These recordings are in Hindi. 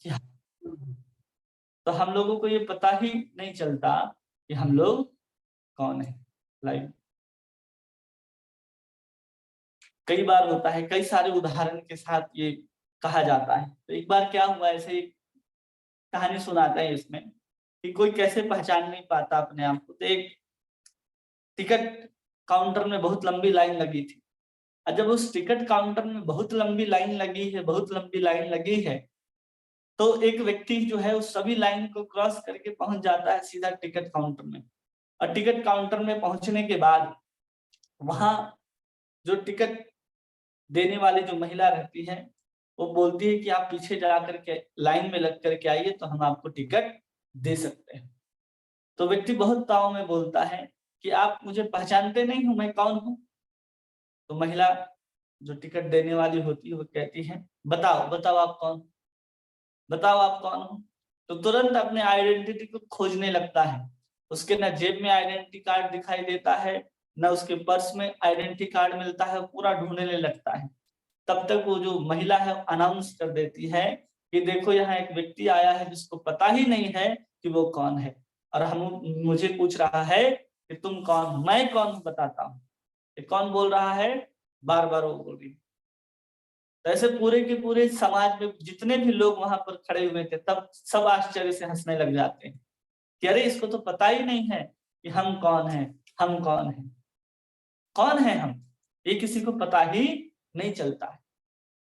कि तो हम लोगों को ये पता ही नहीं चलता कि हम लोग कौन है। लाइक कई बार होता है, कई सारे उदाहरण के साथ ये कहा जाता है। तो एक बार क्या हुआ, ऐसे एक कहानी सुनाते हैं इसमें कि कोई कैसे पहचान नहीं पाता अपने आप को। तो एक टिकट काउंटर में बहुत लंबी लाइन लगी थी। और जब उस टिकट काउंटर में बहुत लंबी लाइन लगी है, बहुत लंबी लाइन लगी है, तो एक व्यक्ति जो है उस सभी लाइन को क्रॉस करके पहुंच जाता है सीधा टिकट काउंटर में। और टिकट काउंटर में पहुंचने के बाद वहां जो टिकट देने वाली जो महिला रहती है, वो बोलती है कि आप पीछे जाकर के लाइन में लग करके आइए तो हम आपको टिकट दे सकते हैं। तो व्यक्ति बहुत ताव में बोलता है कि आप मुझे पहचानते नहीं हो, मैं कौन हूँ? तो महिला जो टिकट देने वाली होती है वो कहती है, बताओ बताओ आप कौन, बताओ आप कौन हो। तो तुरंत अपने आइडेंटिटी को खोजने लगता है। उसके न जेब में आइडेंटिटी कार्ड दिखाई देता है, न उसके पर्स में आइडेंटिटी कार्ड मिलता है, पूरा ढूंढने लगता है। तब तक वो जो महिला है अनाउंस कर देती है कि देखो यहाँ एक व्यक्ति आया है जिसको पता ही नहीं है कि वो कौन है, और हम मुझे पूछ रहा है कि तुम कौन हो, मैं कौन हूँ बताता हूँ। ये कौन बोल रहा है? बार बार वो बोल रही। तो ऐसे पूरे के पूरे समाज में जितने भी लोग वहां पर खड़े हुए थे, तब सब आश्चर्य से हंसने लग जाते हैं कि अरे इसको तो पता ही नहीं है कि हम कौन हैं, हम कौन हैं, कौन है हम, ये किसी को पता ही नहीं चलता है।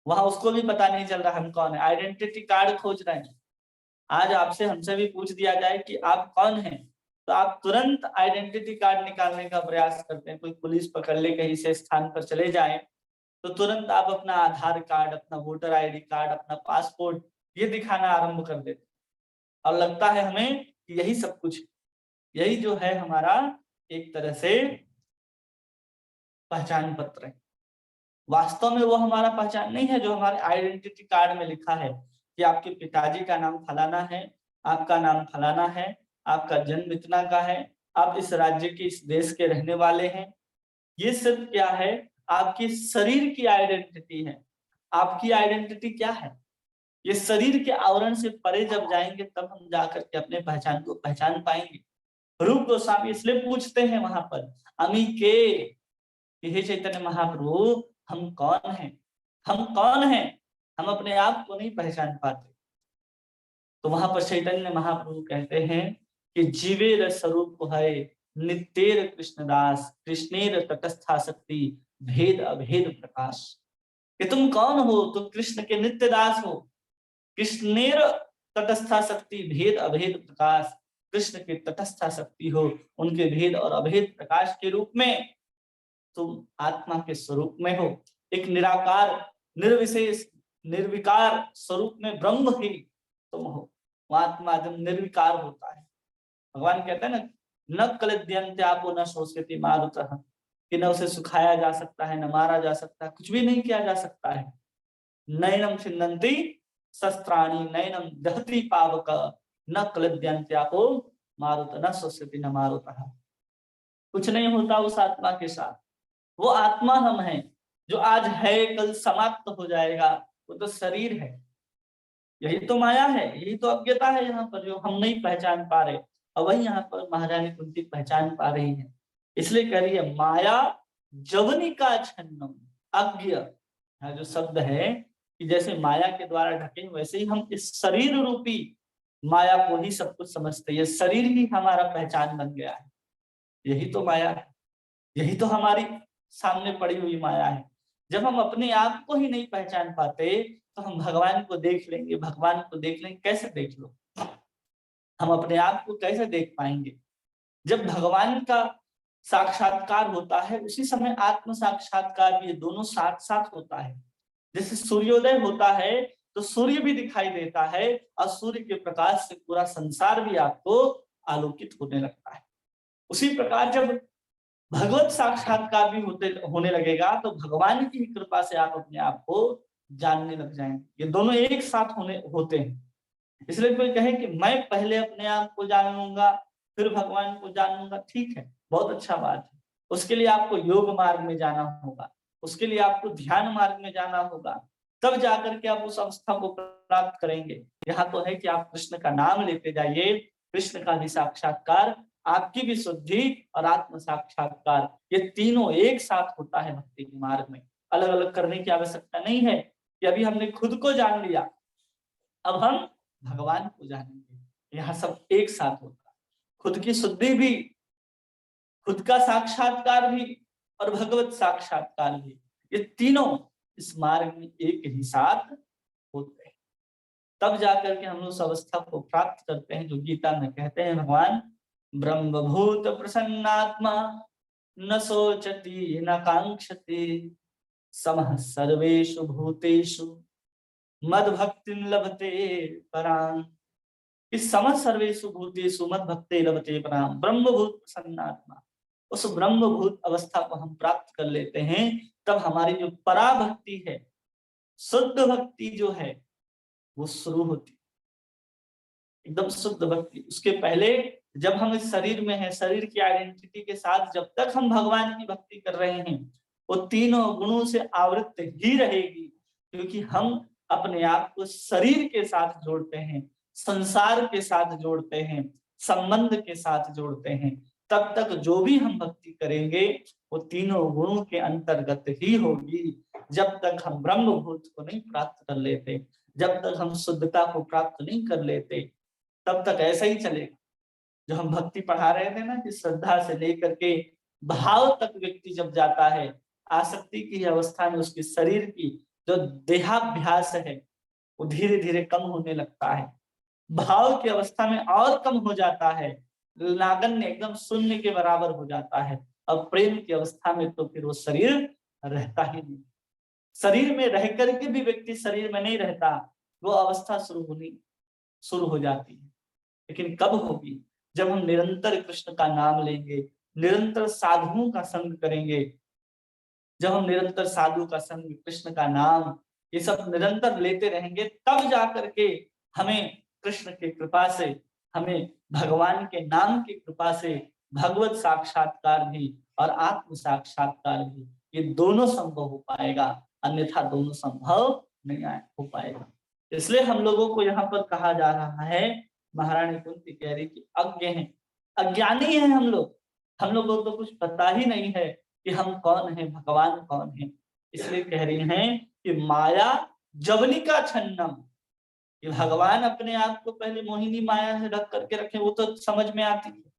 वहां उसको भी पता नहीं चल रहा हम कौन है, आइडेंटिटी कार्ड खोज रहे हैं। आज आपसे हमसे भी पूछ दिया जाए कि आप कौन हैं, तो आप तुरंत आइडेंटिटी कार्ड निकालने का प्रयास करते हैं। कोई पुलिस पकड़ ले, कहीं से स्थान पर चले जाए, तो तुरंत आप अपना आधार कार्ड, अपना वोटर आईडी कार्ड, अपना पासपोर्ट ये दिखाना आरंभ कर देते, और लगता है हमें कि यही सब कुछ, यही जो है हमारा एक तरह से पहचान पत्र है। वास्तव में वो हमारा पहचान नहीं है जो हमारे आइडेंटिटी कार्ड में लिखा है कि आपके पिताजी का नाम फलाना है, आपका नाम फलाना है, आपका जन्म इतना का है, आप इस राज्य के, इस देश के रहने वाले हैं। ये सिर्फ क्या है? आपके शरीर की आइडेंटिटी है। आपकी आइडेंटिटी क्या है? ये शरीर के आवरण से परे जब जाएंगे तब हम जाकर के अपने पहचान को पहचान पाएंगे। रूप गोस्वामी इसलिए पूछते हैं वहां पर, अमी के, हे चैतन्य महाप्रभु हम कौन हैं, हम कौन हैं, हम अपने आप को नहीं पहचान पाते। तो वहां पर चैतन्य महाप्रभु कहते हैं कि जीवेर स्वरूप है नित्येर कृष्णदास, कृष्णेर तटस्था शक्ति भेद अभेद प्रकाश। कि तुम कौन हो? तो कृष्ण के नित्य दास हो, कृष्णेर तटस्था शक्ति भेद अभेद प्रकाश, कृष्ण के तटस्था शक्ति हो, उनके भेद और अभेद प्रकाश के रूप में तुम आत्मा के स्वरूप में हो। एक निराकार, निर्विशेष, निर्विकार स्वरूप में ब्रह्म ही तुम हो। वो आत्मा जब निर्विकार होता है, भगवान कहते हैं ना, न क्लेद्यन्त्यापो न शोष्यति मारुतः, कि न उसे सुखाया जा सकता है, न मारा जा सकता है, कुछ भी नहीं किया जा सकता है। नैनम छिन्नन्ति शस्त्राणि नैनम दहति पावक, न क्लेद्यन्त्यापो मारुत न शोष्यति न मारुतः। कुछ नहीं होता उस आत्मा के साथ। वो आत्मा हम हैं, जो आज है कल समाप्त हो जाएगा। वो तो शरीर है। यही तो माया है, यही तो अज्ञता है यहाँ पर, जो हम नहीं पहचान पा रहे। और वही यहाँ पर महारानी कुंती पहचान पा रही है। इसलिए कह रही है माया जवनिका छन्नम, अज्ञ यहाँ जो शब्द है कि जैसे माया के द्वारा ढके, वैसे ही हम इस शरीर रूपी माया को ही सब कुछ समझते हैं। ये शरीर ही हमारा पहचान बन गया है। यही तो माया है, यही तो हमारी सामने पड़ी हुई माया है। जब हम अपने आप को ही नहीं पहचान पाते तो हम भगवान को देख लेंगे, भगवान को देख लेंगे, कैसे देख लो? हम अपने आप को कैसे देख पाएंगे? जब भगवान का साक्षात्कार होता है उसी समय आत्म साक्षात्कार भी, दोनों साथ साथ होता है। जैसे सूर्योदय होता है तो सूर्य भी दिखाई देता है, और सूर्य के प्रकाश से पूरा संसार भी आपको आलोकित होने लगता है। उसी प्रकार जब भगवत साक्षात्कार भी होने लगेगा तो भगवान की कृपा से आप अपने आप को जानने लग जाएंगे। ये दोनों एक साथ होते हैं। इसलिए कोई कहे कि मैं पहले अपने आप को जान लूंगा फिर भगवान को जान लूंगा, ठीक है, बहुत अच्छा बात है। उसके लिए आपको योग मार्ग में जाना होगा, उसके लिए आपको ध्यान मार्ग में जाना होगा, तब जाकर के आप उस अवस्था को प्राप्त करेंगे। यहाँ तो है कि आप कृष्ण का नाम लेते जाइए, कृष्ण का भी साक्षात्कार, आपकी भी शुद्धि और आत्म साक्षात्कार, ये तीनों एक साथ होता है भक्ति के मार्ग में। अलग अलग करने की आवश्यकता नहीं है कि अभी हमने खुद को जान लिया, अब हम भगवान को जानेंगे। यहाँ सब एक साथ होता है, खुद की शुद्धि भी, खुद का साक्षात्कार भी और भगवत साक्षात्कार भी, ये तीनों इस मार्ग में एक ही साथ होते हैं। तब जाकर के हम उस अवस्था को प्राप्त करते हैं जो गीता में कहते हैं भगवान, ब्रह्मभूत प्रसन्नात्मा न सोचति न कांक्षति समः सर्वेषु भूतेषु मद भक्ति लभते पराम। इस समः सर्वेषु भूतेषु मद भक्ति लभते पराम, ब्रह्मभूत प्रसन्नात्मा, उस ब्रह्मभूत अवस्था को हम प्राप्त कर लेते हैं, तब हमारी जो पराभक्ति है, शुद्ध भक्ति जो है वो शुरू होती, एकदम शुद्ध भक्ति। उसके पहले जब हम इस शरीर में है, शरीर की आइडेंटिटी के साथ जब तक हम भगवान की भक्ति कर रहे हैं, वो तीनों गुणों से आवृत ही रहेगी, क्योंकि हम अपने आप को शरीर के साथ जोड़ते हैं, संसार के साथ जोड़ते हैं, संबंध के साथ जोड़ते हैं। तब तक जो भी हम भक्ति करेंगे वो तीनों गुणों के अंतर्गत ही होगी। जब तक हम ब्रह्मभूत को नहीं प्राप्त कर लेते, जब तक हम शुद्धता को प्राप्त नहीं कर लेते, तब तक ऐसा ही चलेगा। जो हम भक्ति पढ़ा रहे थे ना कि श्रद्धा से लेकर के भाव तक व्यक्ति जब जाता है, आसक्ति की अवस्था में उसके शरीर की जो देहाभ्यास है वो धीरे धीरे कम होने लगता है, भाव की अवस्था में और कम हो जाता है, नागन्य एकदम शून्य के बराबर हो जाता है। अब प्रेम की अवस्था में तो फिर वो शरीर रहता ही नहीं, शरीर में रह करके भी व्यक्ति शरीर में नहीं रहता, वो अवस्था शुरू हो जाती है। लेकिन कब होगी? जब हम निरंतर कृष्ण का नाम लेंगे, निरंतर साधुओं का संग करेंगे। जब हम निरंतर साधु का संग, कृष्ण का नाम, ये सब निरंतर लेते रहेंगे, तब जाकर के हमें कृष्ण की कृपा से, हमें भगवान के नाम की कृपा से भगवत साक्षात्कार भी और आत्म साक्षात्कार भी, ये दोनों संभव हो पाएगा, अन्यथा दोनों संभव नहीं हो पाएगा। इसलिए हम लोगों को यहाँ पर कहा जा रहा है, महारानी कुंती कह रही कि अज्ञ हैं, अज्ञानी हैं हम लोगों को तो कुछ पता ही नहीं है कि हम कौन है, भगवान कौन है। इसलिए कह रही हैं कि माया जवनिका छन्नम, कि भगवान अपने आप को पहले मोहिनी माया से ढक करके रखे, वो तो समझ में आती है,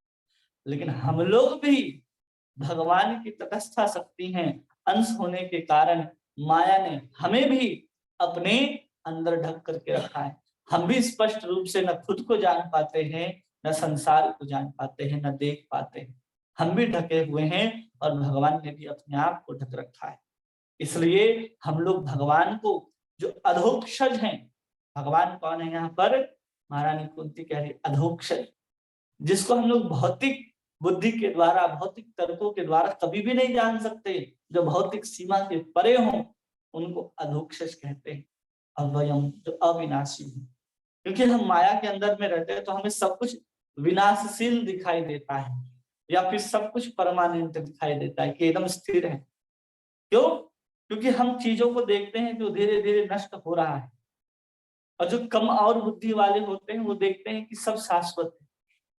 लेकिन हम लोग भी भगवान की तटस्था शक्ति हैं, अंश होने के कारण माया ने हमें भी अपने अंदर ढक करके रखा है। हम भी स्पष्ट रूप से न खुद को जान पाते हैं, न संसार को जान पाते हैं, न देख पाते हैं, हम भी ढके हुए हैं और भगवान ने भी अपने आप को ढक रखा है। इसलिए हम लोग भगवान को, जो अधोक्षज हैं, भगवान कौन है यहाँ पर? महारानी कुंती कह रही अधोक्षज, जिसको हम लोग भौतिक बुद्धि के द्वारा, भौतिक तर्कों के द्वारा कभी भी नहीं जान सकते, जो भौतिक सीमा के परे हों, उनको अधोक्षज कहते हैं। अव्ययम, जो अविनाशी है, क्योंकि हम माया के अंदर में रहते हैं तो हमें सब कुछ विनाशशील दिखाई देता है, या फिर सब कुछ परमानेंट दिखाई देता है कि एकदम स्थिर है। क्यों? क्योंकि हम चीजों को देखते हैं जो धीरे धीरे नष्ट हो रहा है, और जो कम और बुद्धि वाले होते हैं वो देखते हैं कि सब शाश्वत है।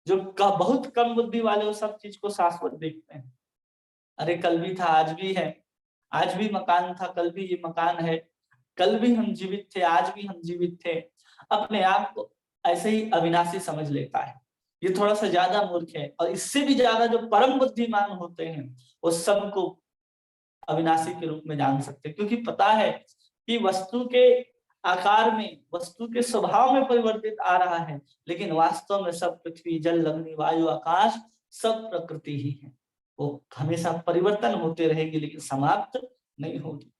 जो बहुत कम बुद्धि वाले वो सब चीज को शाश्वत देखते हैं। अरे कल भी था, आज भी है, आज भी मकान था, कल भी ये मकान है, कल भी हम जीवित थे, आज भी हम जीवित थे। अपने आप को ऐसे ही अविनाशी समझ लेता है, ये थोड़ा सा ज्यादा मूर्ख है। और इससे भी ज्यादा जो परम बुद्धिमान होते हैं वो सबको अविनाशी के रूप में जान सकते हैं, क्योंकि पता है कि वस्तु के आकार में, वस्तु के स्वभाव में परिवर्तित आ रहा है, लेकिन वास्तव में सब पृथ्वी, जल, अग्नि, वायु, आकाश सब प्रकृति ही है। वो हमेशा परिवर्तन होते रहेगी लेकिन समाप्त नहीं होगी।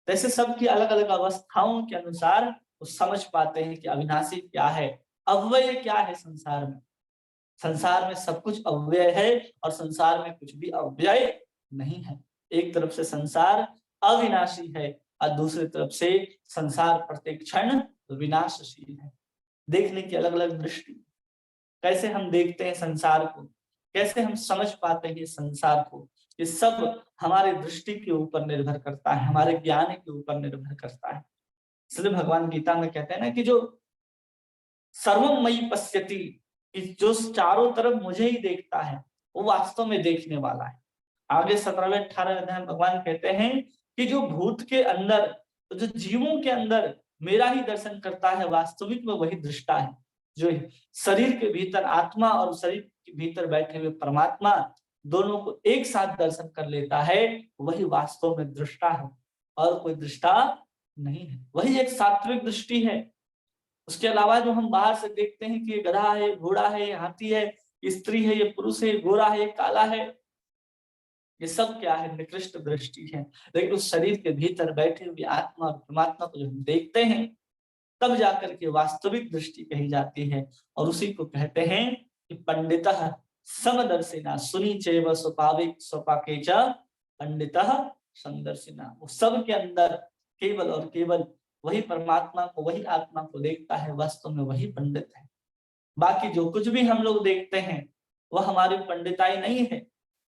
जैसे सबकी अलग अलग अवस्थाओं के अनुसार वो समझ पाते हैं कि अविनाशी क्या है, अव्यय क्या है। संसार में सब कुछ अव्यय है और संसार में कुछ भी अव्यय नहीं है। एक तरफ से संसार अविनाशी है और दूसरी तरफ से संसार प्रत्येक क्षण विनाशशील है। देखने की अलग अलग दृष्टि, कैसे हम देखते हैं संसार को, कैसे हम समझ पाते हैं संसार को, ये सब हमारे दृष्टि के ऊपर निर्भर करता है, हमारे ज्ञान के ऊपर निर्भर करता है। इसलिए भगवान गीता में कहते हैं ना कि जो सर्वम मयि पश्यति, कि जो चारों तरफ मुझे ही देखता है वो वास्तव में देखने वाला है। आगे 17वें 18वें अध्याय में भगवान कहते हैं कि जो भूत के अंदर, तो जो जीवों के अंदर मेरा ही दर्शन करता है, वास्तविक में वही दृष्टा है। जो शरीर के भीतर आत्मा और शरीर के भीतर बैठे हुए परमात्मा दोनों को एक साथ दर्शन कर लेता है, वही वास्तव में दृष्टा है और कोई दृष्टा नहीं है। वही एक सात्विक दृष्टि है। उसके अलावा जो हम बाहर से देखते हैं कि ये गधा है, घोड़ा है, हाथी है, स्त्री है, ये पुरुष है, गोरा है, काला है, ये सब क्या है? निकृष्ट दृष्टि है। लेकिन उस शरीर के भीतर बैठे हुए आत्मा और परमात्मा को जो हम देखते हैं, तब जाकर के वास्तविक दृष्टि कही जाती है। और उसी को कहते हैं कि पंडितः समदर्शिना, सुनी चैव स्वपाविक स्वपाके च पंडितः समदर्शिना। वो सब के अंदर केवल और केवल वही परमात्मा को, वही आत्मा को देखता है, वास्तव में वही पंडित है। बाकी जो कुछ भी हम लोग देखते हैं वह हमारी पंडिताई नहीं है,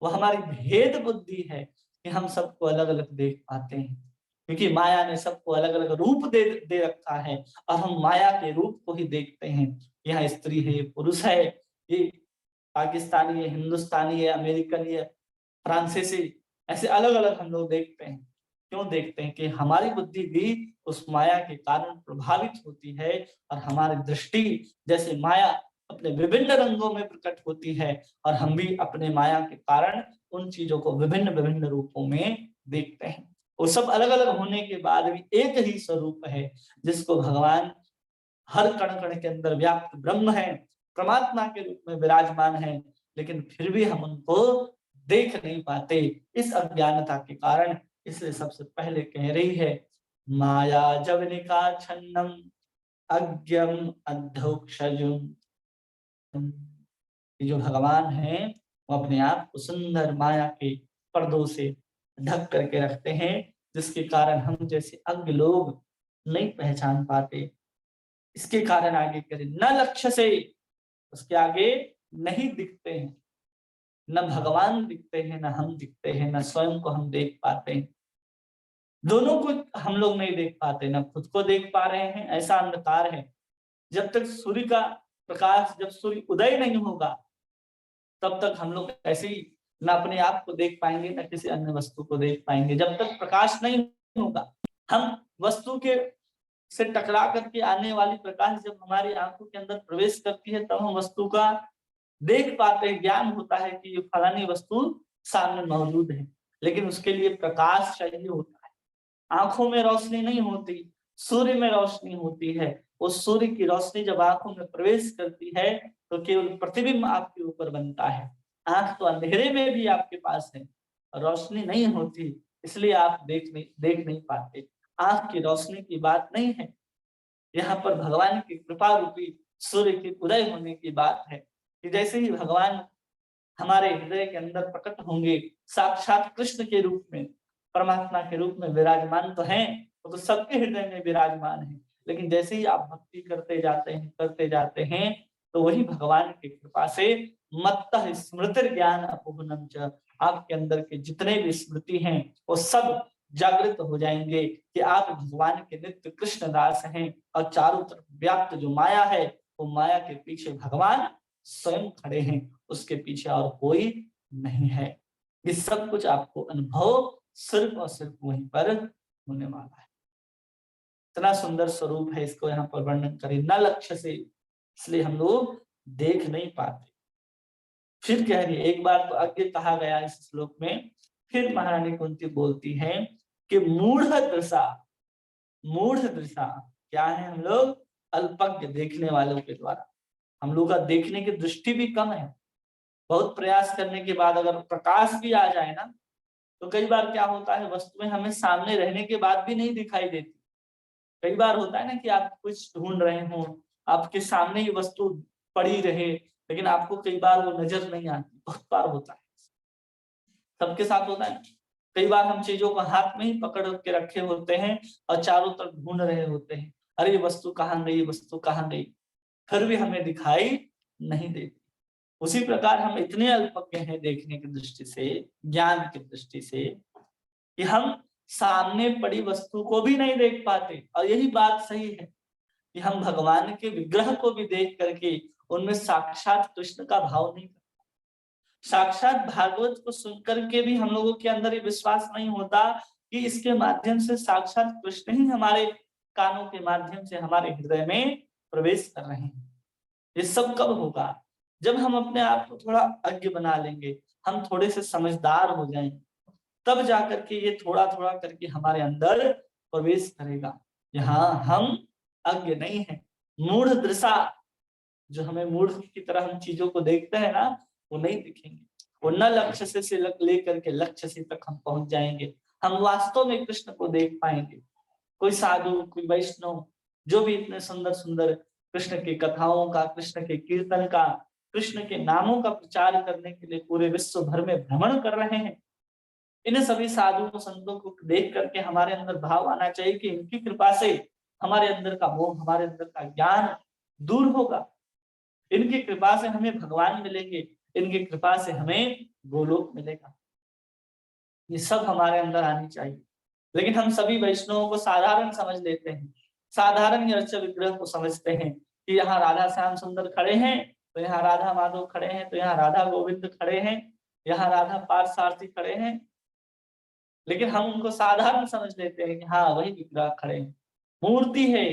वह हमारी भेद बुद्धि है कि हम सबको अलग अलग देख पाते हैं। क्योंकि माया ने सबको अलग अलग रूप दे रखा है और हम माया के रूप को ही देखते हैं। यहाँ स्त्री है, पुरुष है, ये पाकिस्तानी है, हिंदुस्तानी है, अमेरिकन है, फ्रांसीसी, ऐसे अलग अलग हम लोग देखते हैं। क्यों देखते हैं? कि हमारी बुद्धि भी उस माया के कारण प्रभावित होती है और हमारी दृष्टि जैसे माया अपने विभिन्न रंगों में प्रकट होती है और हम भी अपने माया के कारण उन चीजों को विभिन्न विभिन्न रूपों में देखते हैं। वो सब अलग अलग होने के बाद भी एक ही स्वरूप है, जिसको भगवान हर कण कण के अंदर व्याप्त ब्रह्म है, परमात्मा के रूप में विराजमान है, लेकिन फिर भी हम उनको देख नहीं पाते इस अज्ञानता के कारण। इसलिए सबसे पहले कह रही है माया जवनिका छन्नम अज्ञम अधोक्षजुम। जो भगवान है वो अपने आप को सुंदर माया के पर्दों से ढक करके रखते हैं, जिसके कारण हम जैसे अज्ञ लोग नहीं पहचान पाते। इसके कारण आगे करें न लक्ष्य से, उसके आगे नहीं दिखते हैं, न भगवान दिखते हैं, न हम दिखते हैं, न स्वयं को हम देख पाते हैं। दोनों को हम लोग नहीं देख पाते, न खुद को देख पा रहे हैं। ऐसा अंधकार है, जब तक सूर्य का प्रकाश, जब सूर्य उदय नहीं होगा तब तक हम लोग ऐसे ही न अपने आप को देख पाएंगे, न किसी अन्य वस्तु को देख पाएंगे। जब तक प्रकाश नहीं होगा, हम वस्तु के से टकरा करके आने वाली प्रकाश जब हमारी आंखों के अंदर प्रवेश करती है, तब हम वस्तु का देख पाते हैं, ज्ञान होता है कि ये फलानी वस्तु सामने मौजूद है। लेकिन उसके लिए प्रकाश चाहिए होता है। आंखों में रोशनी नहीं होती, सूर्य में रोशनी होती है। उस सूर्य की रोशनी जब आंखों में प्रवेश करती है तो केवल प्रतिबिंब आपके ऊपर बनता है। आंख तो अंधेरे में भी आपके पास है, रोशनी नहीं होती, इसलिए आप देख नहीं पाते। आंख की रोशनी की बात नहीं है, यहाँ पर भगवान की कृपा रूपी सूर्य के उदय होने की बात है। कि जैसे ही भगवान हमारे हृदय के अंदर प्रकट होंगे, साक्षात कृष्ण के रूप में, परमात्मा के रूप में विराजमान तो हैं, वो तो सबके हृदय में विराजमान है। लेकिन जैसे ही आप भक्ति करते जाते हैं, तो वही भगवान की कृपा से मत्तः स्मृतिर ज्ञान अपोहनम च, आपके अंदर के जितने भी स्मृति हैं वो सब जागृत हो जाएंगे कि आप भगवान के नित्य कृष्ण दास हैं। और चारों तरफ व्याप्त जो माया है, वो माया के पीछे भगवान स्वयं खड़े हैं, उसके पीछे और कोई नहीं है। ये सब कुछ आपको अनुभव सिर्फ और सिर्फ वहीं पर होने वाला है। इतना सुंदर स्वरूप है, इसको यहाँ पर वर्णन करें न लक्ष्य से, इसलिए हम लोग देख नहीं पाते। फिर कह रही है, एक बार तो आगे कहा गया इस श्लोक में, फिर महारानी कुंती बोलती है कि मूढ़ दृशा, मूढ़ दृशा क्या है? हम लोग अल्पज्ञ, देखने वालों के द्वारा, हम लोग का देखने की दृष्टि भी कम है। बहुत प्रयास करने के बाद अगर प्रकाश भी आ जाए ना, तो कई बार क्या होता है, वस्तुएं हमें सामने रहने के बाद भी नहीं दिखाई देती। कई बार होता है ना कि आप कुछ ढूंढ रहे हो, आपके सामने ही वस्तु पड़ी रहे, लेकिन आपको कई बार वो नजर नहीं आती। बहुत बार होता है, सबके साथ होता है। कई बार हम चीजों को हाथ में ही पकड़ के रखे होते हैं और चारों तरफ ढूंढ रहे होते हैं, अरे ये वस्तु कहाँ गई, वस्तु कहाँ गई, फिर भी हमें दिखाई नहीं देती। उसी प्रकार हम इतने अल्पज्ञ हैं देखने की दृष्टि से, ज्ञान की दृष्टि से, कि हम सामने पड़ी वस्तु को भी नहीं देख पाते। और यही बात सही है कि हम भगवान के विग्रह को भी देख करके उनमें साक्षात कृष्ण का भाव नहीं, साक्षात भागवत को सुनकर के भी हम लोगों के अंदर ये विश्वास नहीं होता कि इसके माध्यम से साक्षात कृष्ण ही हमारे कानों के माध्यम से हमारे हृदय में प्रवेश कर रहे हैं। ये सब कब होगा? जब हम अपने आप को थोड़ा अज्ञ बना लेंगे, हम थोड़े से समझदार हो जाएंगे, तब जाकर के ये थोड़ा थोड़ा करके हमारे अंदर प्रवेश करेगा। यहाँ हम अज्ञ नहीं है, मूढ़ दृशा, जो हमें मूढ़ की तरह हम चीजों को देखते हैं ना, वो नहीं दिखेंगे। वो न लक्ष्य से लेकर के लक्ष्य से तक हम पहुंच जाएंगे। हम वास्तव में कृष्ण को देख पाएंगे। कोई साधु, कोई वैष्णव, जो भी इतने सुंदर सुंदर कृष्ण की कथाओं का, कृष्ण के कीर्तन का, कृष्ण के नामों का प्रचार करने के लिए पूरे विश्व भर में भ्रमण कर रहे हैं, इन सभी साधुओं संतों को देख करके हमारे अंदर भाव आना चाहिए कि इनकी कृपा से हमारे अंदर का मोह, हमारे अंदर का ज्ञान दूर होगा। इनकी कृपा से हमें भगवान मिलेंगे, इनकी कृपा से हमें गोलोक मिलेगा। ये सब हमारे अंदर आनी चाहिए। लेकिन हम सभी वैष्णवों को साधारण समझ लेते हैं, साधारण ही अर्चा विग्रह को समझते हैं कि यहाँ राधा श्याम सुंदर खड़े हैं तो यहाँ राधा माधव खड़े हैं, तो यहाँ राधा गोविंद खड़े हैं, यहाँ राधा पार्थ सारथी खड़े हैं। लेकिन हम उनको साधारण समझ लेते हैं कि हाँ वही विग्रह खड़े हैं, मूर्ति है।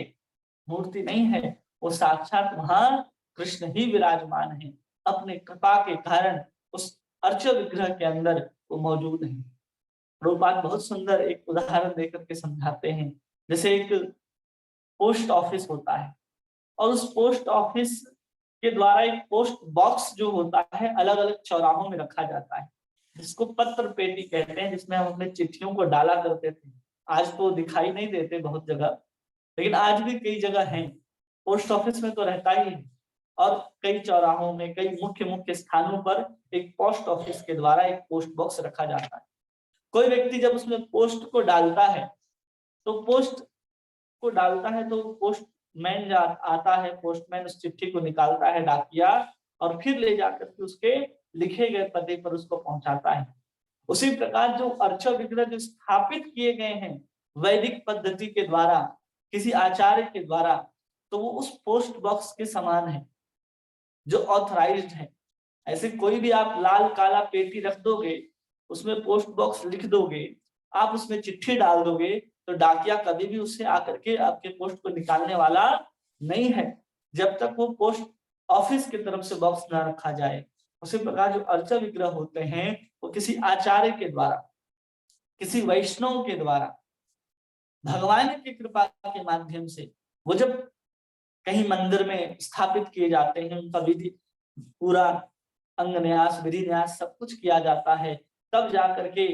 मूर्ति नहीं है, वो साक्षात वहां कृष्ण ही विराजमान है। अपने कृपा के कारण उस अर्च विग्रह के अंदर वो मौजूद है। प्रभुपाद बहुत सुंदर एक उदाहरण देकर के समझाते हैं। जैसे एक पोस्ट ऑफिस होता है और उस पोस्ट ऑफिस के द्वारा एक पोस्ट बॉक्स जो होता है अलग अलग चौराहों में रखा जाता है, जिसको पत्र पेटी कहते हैं, जिसमें हम अपने चिट्ठियों को डाला करते थे। आज तो दिखाई नहीं देते बहुत जगह, लेकिन आज भी कई जगह हैं। पोस्ट ऑफिस में तो रहता ही है, और कई चौराहों में, कई मुख्य मुख्य स्थानों पर एक पोस्ट ऑफिस के द्वारा एक पोस्ट बॉक्स रखा जाता है। कोई व्यक्ति जब उसमें पोस्ट को डालता है तो पोस्टमैन आता है, पोस्टमैन उस चिट्ठी को निकालता है, डाकिया, और फिर ले जाकर के उसके लिखे गए पते पर उसको पहुंचाता है। उसी प्रकार जो अर्चा विग्रह जो स्थापित किए गए हैं वैदिक पद्धति के द्वारा, किसी आचार्य के द्वारा, तो वो उस पोस्ट बॉक्स के समान है जो ऑथराइज्ड है। ऐसे कोई भी आप लाल काला पेटी रख दोगे, उसमें पोस्ट बॉक्स लिख दोगे, आप उसमें चिट्ठी डाल दोगे, तो डाकिया कभी भी उससे आकर के आपके पोस्ट को निकालने वाला नहीं है, जब तक वो पोस्ट ऑफिस की तरफ से बॉक्स ना रखा जाए। उसी प्रकार जो अर्चा विग्रह होते हैं वो किसी आचार्य के द्वारा, किसी वैष्णव के द्वारा, भगवान की कृपा के माध्यम से वो जब कहीं मंदिर में स्थापित किए जाते हैं, उनका विधि पूरा अंग न्यास, विधि न्यास सब कुछ किया जाता है, तब जाकर के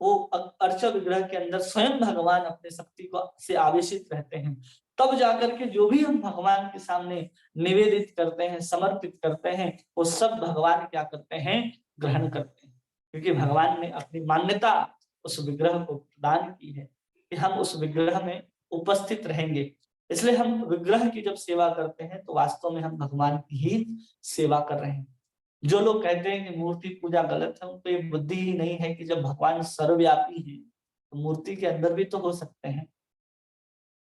वो अर्चा विग्रह के अंदर स्वयं भगवान अपने शक्ति को से आवेशित रहते हैं। तब जाकर के जो भी हम भगवान के सामने निवेदित करते हैं, समर्पित करते हैं, वो सब भगवान क्या करते हैं? ग्रहण करते हैं। क्योंकि भगवान ने अपनी मान्यता उस विग्रह को प्रदान की है कि हम उस विग्रह में उपस्थित रहेंगे। इसलिए हम विग्रह की जब सेवा करते हैं तो वास्तव में हम भगवान की ही सेवा कर रहे हैं। जो लोग कहते हैं कि मूर्ति पूजा गलत है, उनको ये बुद्धि ही नहीं है कि जब भगवान सर्वव्यापी है तो मूर्ति के अंदर भी तो हो सकते हैं।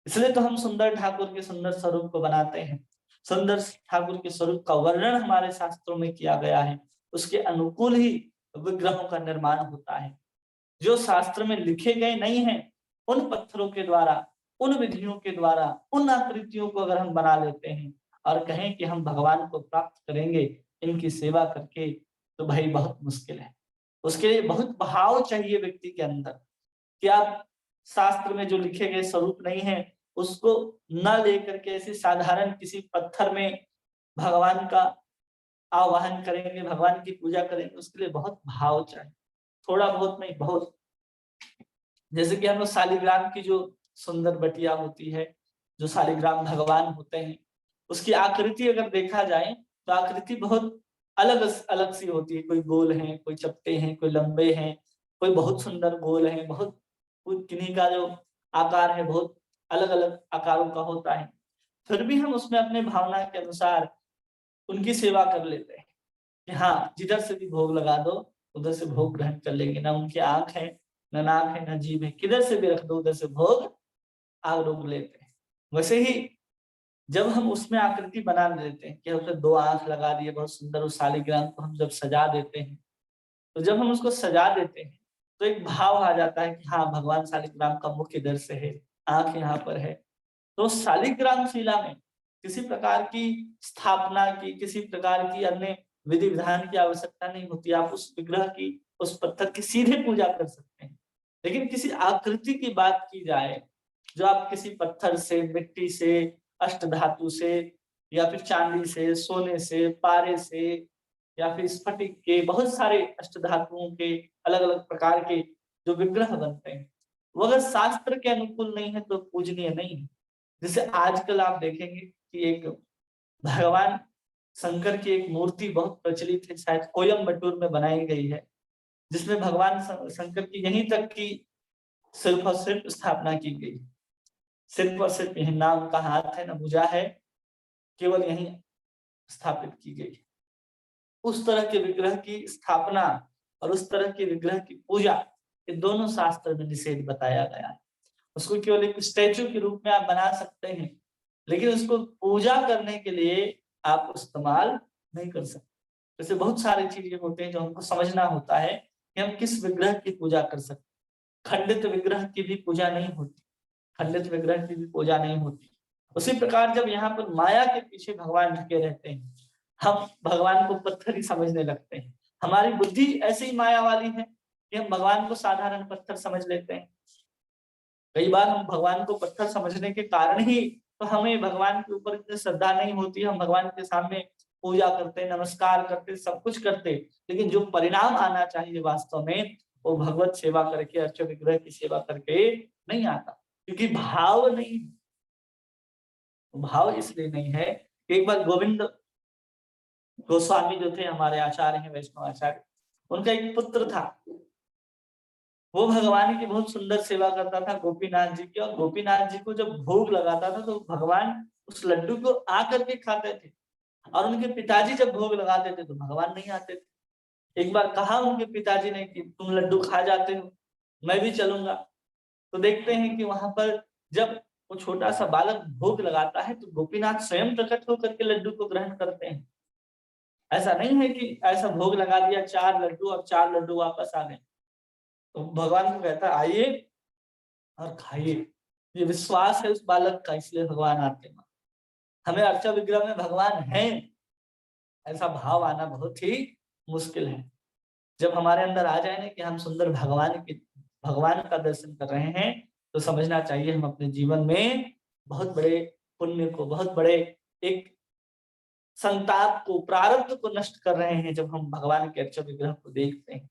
इसलिए तो हम सुंदर ठाकुर के सुंदर स्वरूप को बनाते हैं। सुंदर ठाकुर के स्वरूप का वर्णन हमारे शास्त्रों में किया गया है, उसके अनुकूल ही विग्रहों का निर्माण होता है। जो शास्त्र में लिखे गए नहीं है, उन पत्थरों के द्वारा, उन विधियों के द्वारा, उन आकृतियों को अगर हम बना लेते हैं और कहें कि हम भगवान को प्राप्त करेंगे इनकी सेवा करके, तो भाई बहुत मुश्किल है। उसके लिए बहुत भाव चाहिए व्यक्ति के अंदर कि आप शास्त्र में जो लिखे गए स्वरूप नहीं है उसको न लेकर के ऐसे साधारण किसी पत्थर में भगवान का आवाहन करेंगे, भगवान की पूजा करेंगे, उसके लिए बहुत भाव चाहिए। थोड़ा बहुत नहीं, बहुत। जैसे कि हम लोग शालिग्राम की जो सुंदर बटिया होती है, जो शालिग्राम भगवान होते हैं, उसकी आकृति अगर देखा जाए तो आकृति बहुत अलग अलग सी होती है। कोई गोल है, कोई चपटे हैं, कोई लंबे हैं, कोई बहुत सुंदर गोल है, बहुत किन्हीं का जो आकार है बहुत अलग अलग आकारों का होता है। फिर भी हम उसमें अपने भावना के अनुसार उनकी सेवा कर लेते हैं कि हाँ जिधर से भी भोग लगा दो उधर से भोग ग्रहण कर लेंगे। ना उनकी आंख है, न नाक है न जीभ है, किधर से भी रख दो उधर से भोग आप रोक लेते हैं। वैसे ही जब हम उसमें आकृति बना देते हैं कि उसे 2 आंख लगा दिए बहुत सुंदर, उस शालिग्राम को हम जब सजा देते हैं, तो जब हम उसको सजा देते हैं तो एक भाव आ जाता है कि हाँ भगवान शालिग्राम का मुख इधर से है, आंख यहाँ पर है। तो शालिग्राम शिला में किसी प्रकार की स्थापना की, किसी प्रकार की अन्य विधि विधान की आवश्यकता नहीं होती। आप उस विग्रह की, उस पत्थर की सीधे पूजा कर सकते हैं। लेकिन किसी आकृति की बात की जाए, जो आप किसी पत्थर से, मिट्टी से, अष्ट धातु से, या फिर चांदी से, सोने से, पारे से, या फिर स्फटिक के, बहुत सारे अष्ट धातुओं के अलग अलग प्रकार के जो विग्रह बनते हैं, वो अगर शास्त्र के अनुकूल नहीं है तो पूजनीय नहीं है। जैसे आजकल आप देखेंगे कि एक भगवान शंकर की एक मूर्ति बहुत प्रचलित है, शायद कोयम्बटूर में बनाई गई है, जिसमें भगवान शंकर की यहीं तक की सिर्फ और सिर्फ स्थापना की गई। सिर्फ और सिर्फ यही, ना उनका हाथ है, ना भुजा है, केवल यही स्थापित की गई। उस तरह के विग्रह की स्थापना और उस तरह के विग्रह की पूजा, ये दोनों शास्त्र में निषेध बताया गया है। उसको केवल एक स्टैचू के रूप में आप बना सकते हैं, लेकिन उसको पूजा करने के लिए आप इस्तेमाल नहीं कर सकते। जैसे बहुत सारी चीजें होते हैं जो हमको समझना होता है कि हम किस विग्रह की पूजा कर सकते। खंडित विग्रह की भी पूजा नहीं होती, खंडित विग्रह की भी पूजा नहीं होती। उसी प्रकार जब यहाँ पर माया के पीछे भगवान ढके रहते हैं, हम भगवान को पत्थर ही समझने लगते हैं। हमारी बुद्धि ऐसे ही माया वाली है कि हम भगवान को साधारण पत्थर समझ लेते हैं। कई बार हम भगवान को पत्थर समझने के कारण ही तो हमें भगवान के ऊपर इतनी श्रद्धा नहीं होती। हम भगवान के सामने पूजा करते, नमस्कार करते, सब कुछ करते, लेकिन जो परिणाम आना चाहिए वास्तव में, वो भगवत सेवा करके, अर्च विग्रह की सेवा करके नहीं आता, क्योंकि भाव नहीं। भाव इसलिए नहीं है कि एक बार गोविंद गोस्वामी जो थे, हमारे आचार्य हैं, वैष्णव आचार्य, उनका एक पुत्र था। वो भगवान की बहुत सुंदर सेवा करता था, गोपीनाथ जी की। और गोपीनाथ जी को जब भोग लगाता था तो भगवान उस लड्डू को आकर के खाते थे, और उनके पिताजी जब भोग लगाते थे तो भगवान नहीं आते थे। एक बार कहा उनके पिताजी ने कि तुम लड्डू खा जाते हो, मैं भी चलूंगा। तो देखते हैं कि वहां पर जब वो छोटा सा बालक भोग लगाता है तो गोपीनाथ स्वयं प्रकट होकर के लड्डू को ग्रहण करते हैं। ऐसा नहीं है कि ऐसा भोग लगा दिया 4 लड्डू और 4 लड्डू वापस आ गए। तो भगवान को कहता है आइए और खाइए। ये विश्वास है उस बालक का, इसलिए भगवान आते हैं। हमें अर्चा विग्रह में भगवान है ऐसा भाव आना बहुत ही मुश्किल है। जब हमारे अंदर आ जाए ना कि हम सुंदर भगवान का दर्शन कर रहे हैं, तो समझना चाहिए हम अपने जीवन में बहुत बड़े पुण्य को, बहुत बड़े एक संताप को, प्रारब्ध को नष्ट कर रहे हैं जब हम भगवान के अर्चा विग्रह को देखते हैं।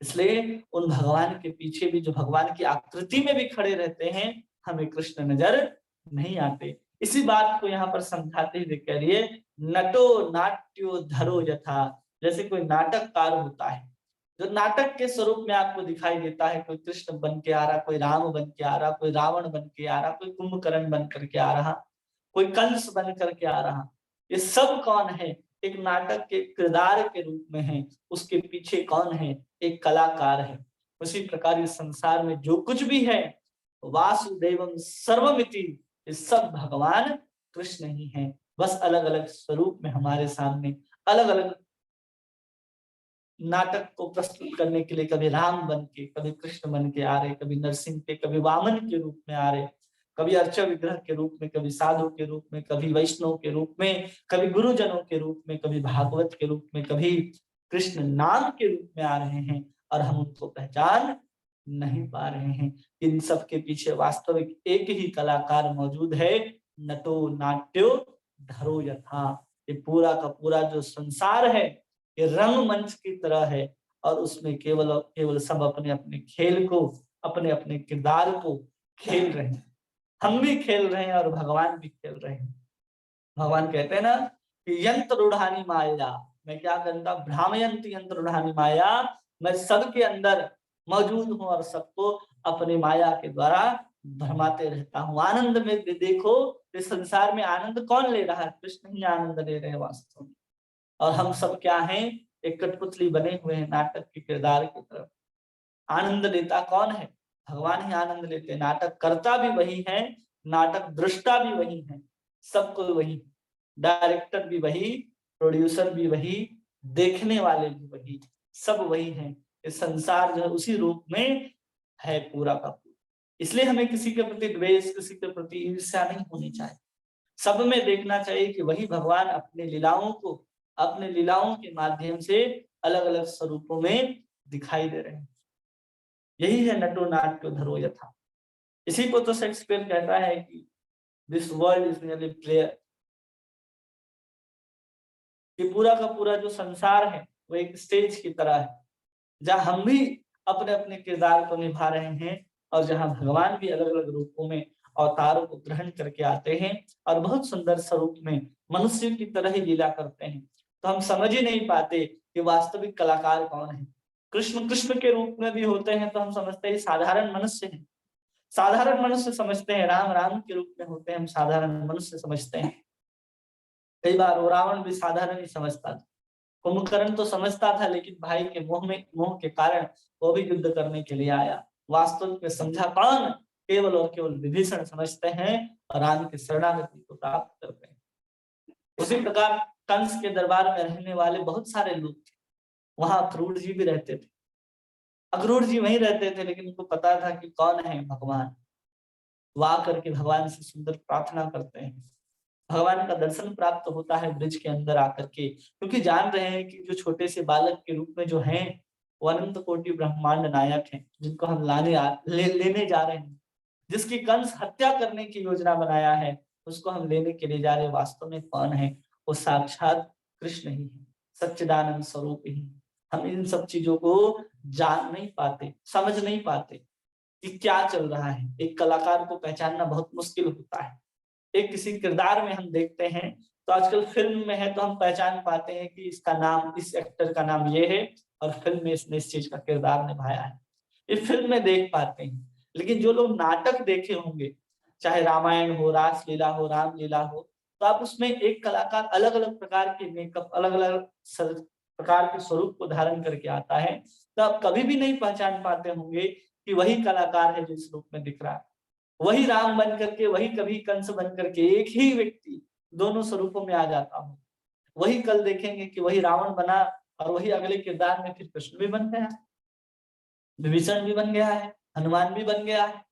इसलिए उन भगवान के पीछे भी, जो भगवान की आकृति में भी खड़े रहते हैं, हमें कृष्ण नजर नहीं आते। इसी बात को यहाँ पर समझाते हुए कह रही है, नटो नाट्यो धरो यथा। जैसे कोई नाटककार होता है, जो नाटक के स्वरूप में आपको दिखाई देता है, कोई कृष्ण बन के आ रहा, कोई राम बन के आ रहा, कोई रावण बन के आ रहा, कोई कुंभकर्ण बन करके आ रहा, कोई कंस बन करके आ रहा। ये सब कौन है? एक नाटक के किरदार के रूप में है। उसके पीछे कौन है? एक कलाकार है। उसी प्रकार इस संसार में जो कुछ भी है, वासुदेवम सर्वमिति, ये सब भगवान कृष्ण ही है। बस अलग अलग स्वरूप में हमारे सामने अलग अलग नाटक को प्रस्तुत करने के लिए कभी राम बन के, कभी कृष्ण बन के आ रहे, कभी नरसिंह के, कभी वामन के रूप में आ रहे, कभी अर्चा विग्रह के रूप में, कभी साधु के रूप में, कभी वैष्णव के रूप में, कभी गुरुजनों के रूप में, कभी भागवत के रूप में, कभी कृष्ण नाम के रूप में आ रहे हैं, और हम उनको पहचान नहीं पा रहे हैं। इन सब के पीछे वास्तविक एक ही कलाकार मौजूद है, नटो नाट्यो धरो यथा। ये पूरा का पूरा जो संसार है, ये रंगमंच की तरह है, और उसमें केवल केवल सब अपने अपने खेल को, अपने अपने किरदार को खेल रहे हैं। हम भी खेल रहे हैं और भगवान भी खेल रहे हैं। भगवान कहते हैं ना कि यंत्र रूढ़ानी माया, मैं क्या करता, भ्रामयंत यंत्र रूढ़ानी माया, मैं सबके अंदर मौजूद हूँ और सबको अपनी माया के द्वारा भरमाते रहता हूँ। आनंद में देखो, इस संसार में आनंद कौन ले रहा है? कृष्ण ही आनंद ले रहे हैं वास्तव में। और हम सब क्या हैं? एक कठपुतली बने हुए हैं नाटक के किरदार की तरफ। आनंद लेता कौन है? भगवान ही आनंद लेते हैं। नाटक करता भी वही है, नाटक दृष्टा भी वही है, सब कोई वही, डायरेक्टर भी वही, प्रोड्यूसर भी वही, देखने वाले भी वही, सब वही है। इस संसार जो है उसी रूप में है पूरा का पूरा। इसलिए हमें किसी के प्रति द्वेष, किसी के प्रति ईर्ष्या नहीं होनी चाहिए। सब में देखना चाहिए कि वही भगवान अपने लीलाओं को, अपने लीलाओं के माध्यम से अलग अलग स्वरूपों में दिखाई दे रहे हैं। यही है नटो नाट्यो धरो यथा। इसी को तो शेक्सपियर कहता है कि this world is really player, कि पूरा का पूरा जो संसार है वो एक स्टेज की तरह है, जहां हम भी अपने अपने किरदार को निभा रहे हैं और जहां भगवान भी अलग अलग रूपों में अवतारों को ग्रहण करके आते हैं और बहुत सुंदर स्वरूप में मनुष्य की तरह ही लीला करते हैं। तो हम समझ ही नहीं पाते कि वास्तविक कलाकार कौन है। कृष्ण कृष्ण के रूप में भी होते हैं तो हम समझते हैं साधारण मनुष्य हैं, साधारण मनुष्य समझते हैं। राम राम के रूप में होते हैं, हम साधारण मनुष्य समझते हैं। कई बार वो रावण भी साधारण ही समझता था, कुंभकर्ण तो समझता था, लेकिन भाई के मोह के कारण वो भी युद्ध करने के लिए आया। वास्तव में समझा कौन? केवल और केवल विभीषण समझते हैं और राम की शरणागति को प्राप्त करते हैं। उसी प्रकार कंस के दरबार में रहने वाले बहुत सारे लोग थे। वहां अक्रूर जी भी रहते थे। अक्रूर जी वहीं रहते थे, लेकिन उनको पता था कि कौन है भगवान। वो आकर के भगवान से सुंदर प्रार्थना करते हैं। भगवान का दर्शन प्राप्त होता है ब्रिज के अंदर आकर के, क्योंकि जान रहे हैं कि जो छोटे से बालक के रूप में जो हैं वो अनंत कोटि ब्रह्मांड नायक हैं, जिनको हम लेने जा रहे हैं। जिसकी कंस हत्या करने की योजना बनाया है, उसको हम लेने के लिए जा रहे हैं। वास्तव में कौन है? वो साक्षात कृष्ण ही है, सच्चिदानंद स्वरूप ही। हम इन सब चीजों को जान नहीं पाते, समझ नहीं पाते कि क्या चल रहा है। एक कलाकार को पहचानना बहुत मुश्किल होता है। एक किसी किरदार में हम देखते हैं, तो आजकल फिल्म में है तो हम पहचान पाते हैं कि इसका नाम, इस एक्टर का नाम ये है और फिल्म में इसने इस चीज का किरदार निभाया है। ये फिल्म में देख पाते हैं। लेकिन जो लोग नाटक देखे होंगे, चाहे रामायण हो, रासलीला हो, रामलीला हो, तो आप उसमें एक कलाकार अलग अलग प्रकार के मेकअप, अलग अलग प्रकार के स्वरूप को धारण करके आता है, तो आप कभी भी नहीं पहचान पाते होंगे कि वही कलाकार है जो इस रूप में दिख रहा है। वही राम बन करके, वही कभी कंस बन करके, एक ही व्यक्ति दोनों स्वरूपों में आ जाता हूँ। वही कल देखेंगे कि वही रावण बना और वही अगले किरदार में फिर कृष्ण भी बन गया, विभीषण भी बन गया है, हनुमान भी बन गया है।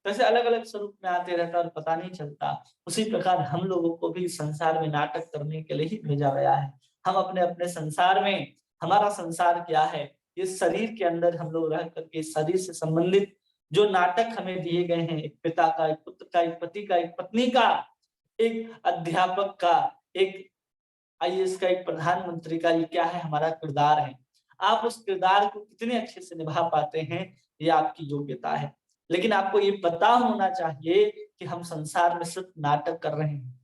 वैसे अलग अलग स्वरूप में आते रहता और पता नहीं चलता। उसी प्रकार हम लोगों को भी संसार में नाटक करने के लिए ही भेजा गया है। हम अपने अपने संसार में, हमारा संसार क्या है? इस शरीर के अंदर हम लोग रह करके शरीर से संबंधित जो नाटक हमें दिए गए हैं, एक पिता का, एक पुत्र का, एक पति का, एक पत्नी का, एक अध्यापक का, एक आईएएस का, एक प्रधानमंत्री का, ये क्या है? हमारा किरदार है। आप उस किरदार को कितने अच्छे से निभा पाते हैं, ये आपकी योग्यता है। लेकिन आपको ये पता होना चाहिए कि हम संसार में सिर्फ नाटक कर रहे हैं।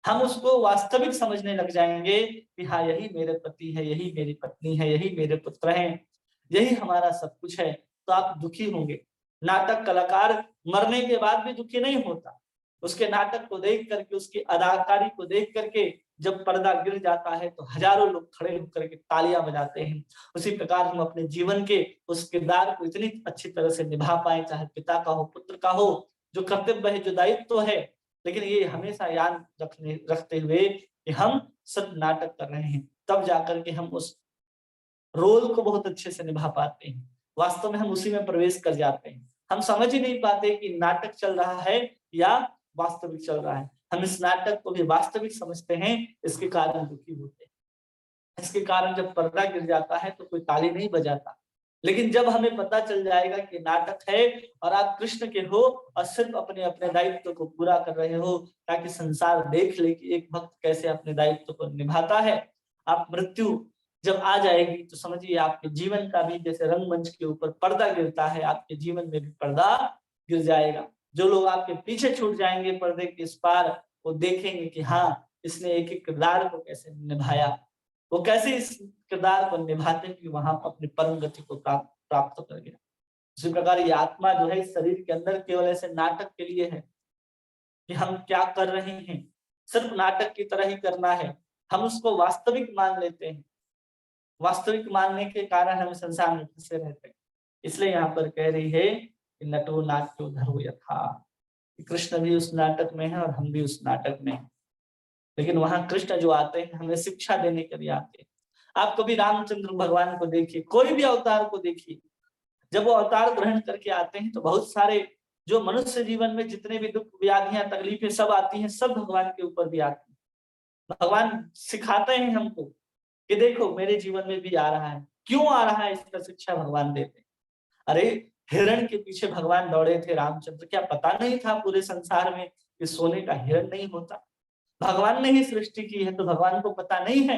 हम उसको वास्तविक समझने लग जाएंगे कि हाँ, यही मेरे पति है, यही मेरी पत्नी है, यही मेरे पुत्र हैं, यही हमारा सब कुछ है, तो आप दुखी होंगे। नाटक कलाकार मरने के बाद भी दुखी नहीं होता। उसके नाटक को देख करके, उसकी अदाकारी को देख करके जब पर्दा गिर जाता है तो हजारों लोग खड़े होकर के तालियां बजाते हैं। उसी प्रकार हम अपने जीवन के उस किरदार को इतनी अच्छी तरह से निभा पाए, चाहे पिता का हो, पुत्र का हो, जो कर्तव्य है, जो दायित्व है, लेकिन ये हमेशा याद रखते हुए कि हम सिर्फ नाटक कर रहे हैं, तब जाकर के हम उस रोल को बहुत अच्छे से निभा पाते हैं। वास्तव में हम उसी में प्रवेश कर जाते हैं। हम समझ ही नहीं पाते कि नाटक चल रहा है या वास्तविक चल रहा है। हम इस नाटक को भी वास्तविक समझते हैं, इसके कारण दुखी होते हैं। इसके कारण जब पर्दा गिर जाता है तो कोई ताली नहीं बजाता। लेकिन जब हमें पता चल जाएगा कि नाटक है और आप कृष्ण के हो और सिर्फ अपने अपने दायित्व को पूरा कर रहे हो, ताकि संसार देख ले कि एक भक्त कैसे अपने दायित्व को निभाता है, आप मृत्यु जब आ जाएगी तो समझिए आपके जीवन का भी जैसे रंगमंच के ऊपर पर्दा गिरता है, आपके जीवन में भी पर्दा गिर जाएगा। जो लोग आपके पीछे छूट जाएंगे पर्दे के इस पार, वो देखेंगे कि हाँ, इसने एक एक किरदार को कैसे निभाया, वो कैसे इस किरदार को निभाते हुए वहां अपनी परम गति को प्राप्त कर गया। इसी प्रकार ये आत्मा जो है इस शरीर के अंदर केवल ऐसे नाटक के लिए है कि हम क्या कर रहे हैं, सिर्फ नाटक की तरह ही करना है। हम उसको वास्तविक मान लेते हैं। वास्तविक मानने के कारण हम संसार में फंसे रहते हैं। इसलिए यहाँ पर कह रही है कि नटो नाट्यो धरो यथा, कृष्ण भी उस नाटक में है और हम भी उस नाटक में हैं। लेकिन वहां कृष्ण जो आते हैं हमें शिक्षा देने के लिए आते हैं। आप कभी रामचंद्र भगवान को देखिए, कोई भी अवतार को देखिए, जब वो अवतार ग्रहण करके आते हैं तो बहुत सारे जो मनुष्य जीवन में जितने भी दुख व्याधियां तकलीफें सब आती हैं, सब भगवान के ऊपर भी आती हैं। भगवान सिखाते हैं हमको कि देखो मेरे जीवन में भी आ रहा है, क्यों आ रहा है इसका शिक्षा भगवान देते हैं। अरे हिरण के पीछे भगवान दौड़े थे रामचंद्र, क्या पता नहीं था पूरे संसार में कि सोने का हिरण नहीं होता। भगवान ने ही सृष्टि की है तो भगवान को पता नहीं है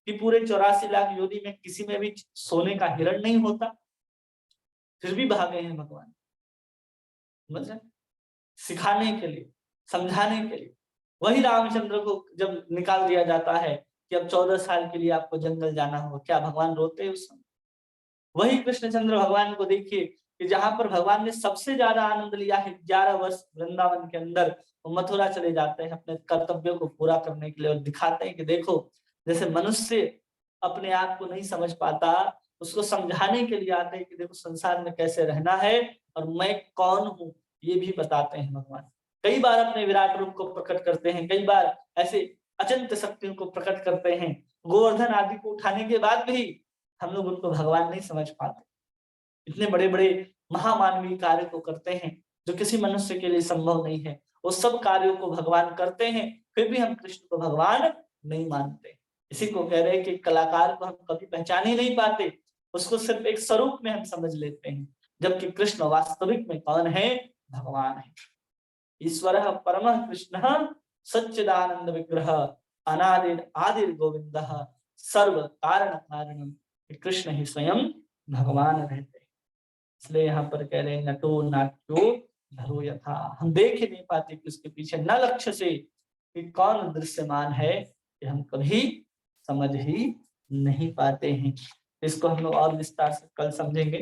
कि पूरे 84 लाख योनि में किसी में भी सोने का हिरण नहीं होता, फिर भी भागे हैं भगवान। समझ, सिखाने के लिए, समझाने के लिए। वही रामचंद्र को जब निकाल दिया जाता है कि अब 14 साल के लिए आपको जंगल जाना होगा, क्या भगवान रोते हैं उस समय? वही कृष्णचंद्र भगवान को देखिए कि जहां पर भगवान ने सबसे ज्यादा आनंद लिया है 11 वर्ष वृंदावन के अंदर, वो मथुरा चले जाते हैं अपने कर्तव्यों को पूरा करने के लिए और दिखाते हैं कि देखो जैसे मनुष्य अपने आप को नहीं समझ पाता, उसको समझाने के लिए आते हैं कि देखो संसार में कैसे रहना है और मैं कौन हूँ, ये भी बताते हैं भगवान। कई बार अपने विराट रूप को प्रकट करते हैं, कई बार ऐसे अचिंत्य शक्तियों को प्रकट करते हैं। गोवर्धन आदि को उठाने के बाद भी हम लोग उनको भगवान नहीं समझ पाते। इतने बड़े बड़े महामानवीय कार्य को करते हैं जो किसी मनुष्य के लिए संभव नहीं है, वो सब कार्यों को भगवान करते हैं, फिर भी हम कृष्ण को भगवान नहीं मानते। इसी को कह रहे हैं कि कलाकार को हम कभी पहचान ही नहीं पाते, उसको सिर्फ एक स्वरूप में हम समझ लेते हैं, जबकि कृष्ण वास्तविक में कौन है? भगवान है। ईश्वर परम कृष्ण सच्चिदानंद विग्रह अनादिर आदिर गोविंद सर्व कारण कारण, कृष्ण ही स्वयं भगवान रहते हैं। इसलिए यहाँ पर कह रहे हैं नटो नाट्यो धरो यथा, हम देख ही नहीं पाते कि उसके पीछे न लक्ष्य से कि कौन दृश्यमान है, कि हम कभी समझ ही नहीं पाते हैं। इसको हम लोग और विस्तार से कल समझेंगे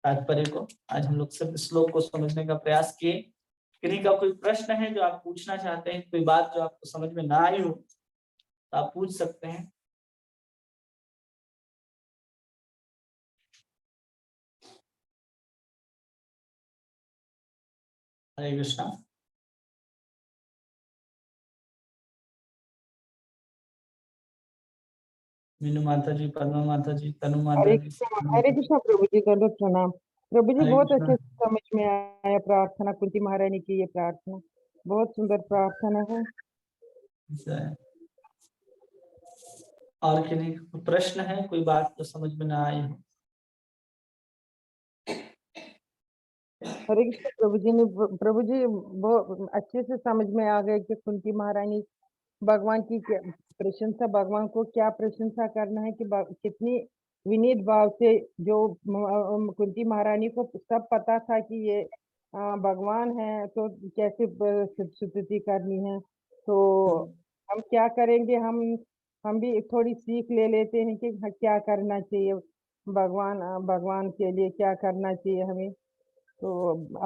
तात्पर्य को। आज हम लोग सिर्फ श्लोक को समझने का प्रयास किए। किन्हीं का कोई प्रश्न है जो आप पूछना चाहते हैं, कोई बात जो आपको समझ में ना आई हो तो आप पूछ सकते हैं। हरे कृष्णा। मीनू माता जी, पद्मा माता जी, तनु माता जी, हरे कृष्णा प्रभु जी, दंडवत प्रणाम। प्रभु जी हरे बहुत कृष्णा। अच्छे से समझ में आया प्रार्थना, कुंती महारानी की ये प्रार्थना बहुत सुंदर प्रार्थना है। और किन्हीं कोई प्रश्न है, कोई बात तो समझ में ना आई हो? हरे कृष्ण प्रभु जी ने प्रभु जी बहुत अच्छे से समझ में आ गए कि कुंती महारानी भगवान की क्या प्रशंसा, भगवान को क्या प्रशंसा करना है कि कितनी विनीत भाव से जो कुंती महारानी को सब पता था कि ये भगवान है तो कैसे स्तुति करनी है। तो हम क्या करेंगे, हम भी थोड़ी सीख ले लेते हैं कि क्या करना चाहिए, भगवान के लिए क्या करना चाहिए हमें। तो